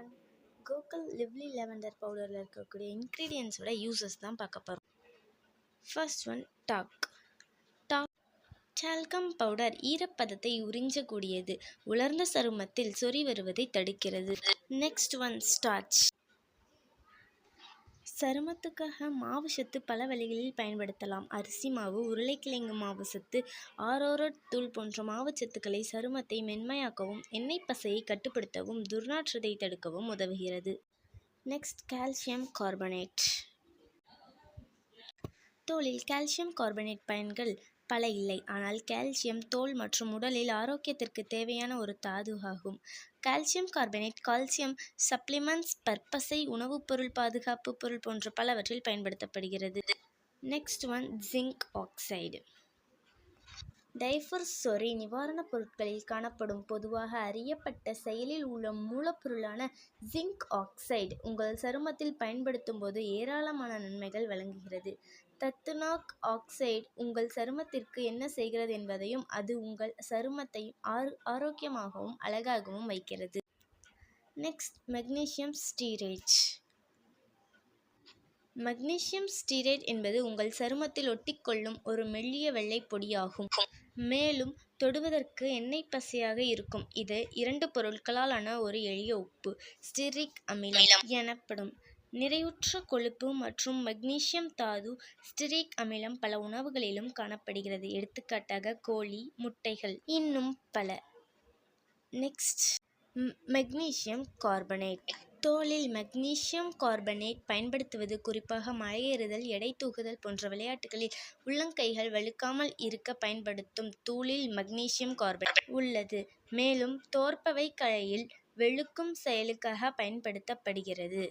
everyone. Gokul லிவ்லி lavender பவுடரில் இருக்கக்கூடிய இன்க்ரீடியன்ஸோட uses தான் பார்க்க போகிறோம். First one talc. Talcum powder ஈரப்பதத்தை உறிஞ்சக்கூடியது, உலர்ந்த சருமத்தில் சொறி வருவதை தடுக்கிறது. Next one starch. சருமத்துக்காக மாவு சத்து பல வழிகளில் பயன்படுத்தலாம். அரிசி மாவு, உருளைக்கிழங்கு மாவு சத்து, ஆரோரட் தூள் போன்ற மாவுச்சத்துக்களை சருமத்தை மென்மையாக்கவும் எண்ணெய் பசையை கட்டுப்படுத்தவும் துர்நாற்றத்தை தடுக்கவும் உதவுகிறது. Next calcium carbonate. தோலில் கால்சியம் கார்பனேட் பயன்கள் பல இல்லை, ஆனால் கால்சியம் தோல் மற்றும் உடலில் ஆரோக்கியத்திற்கு தேவையான ஒரு தாது ஆகும். கால்சியம் கார்பனேட் கால்சியம் சப்ளிமெண்ட்ஸ், பற்பசை, உணவுப் பொருள், பாதுகாப்பு பொருள் போன்ற பலவற்றில் பயன்படுத்தப்படுகிறது. Next one zinc oxide. Diaper சொறி நிவாரணப் பொருட்களில் காணப்படும் பொதுவாக அறியப்பட்ட செயலில் உள்ள மூலப்பொருளான ஜிங்க் ஆக்சைடு உங்கள் சருமத்தில் பயன்படுத்தும் போது ஏராளமான நன்மைகள் வழங்குகிறது. தத்துநாக் ஆக்சைடு உங்கள் சருமத்திற்கு என்ன செய்கிறது என்பதையும் அது உங்கள் சருமத்தை ஆரோக்கியமாகவும் அழகாகவும் வைக்கிறது. Next magnesium stearate. Magnesium stearate என்பது உங்கள் சருமத்தில் ஒட்டிக்கொள்ளும் ஒரு மெல்லிய வெள்ளை பொடியாகும். மேலும் தொடுவதற்கு எண்ணெய் பசையாக இருக்கும். இது 2 பொருட்களால் ஆன ஒரு எளிய உப்பு, ஸ்டீரிக் அமிலம் எனப்படும். நிறைவுற்ற கொழுப்பு மற்றும் மக்னீசியம் தாது ஸ்டீரிக் அமிலம் பல உணவுகளிலும் காணப்படுகிறது, எடுத்துக்காட்டாக கோழி, முட்டைகள், இன்னும் பல. Next magnesium carbonate. தோலில் மெக்னீசியம் கார்பனேட் பயன்படுத்துவது குறிப்பாக மலையேறுதல், எடை தூக்குதல் போன்ற விளையாட்டுகளில் உள்ளங்கைகள் வழுக்காமல் இருக்க பயன்படுத்தும் தூளில் மெக்னீசியம் கார்பனேட் உள்ளது. மேலும் தோற்பவை களையில் வெளுக்கும் செயலுக்காக பயன்படுத்தப்படுகிறது.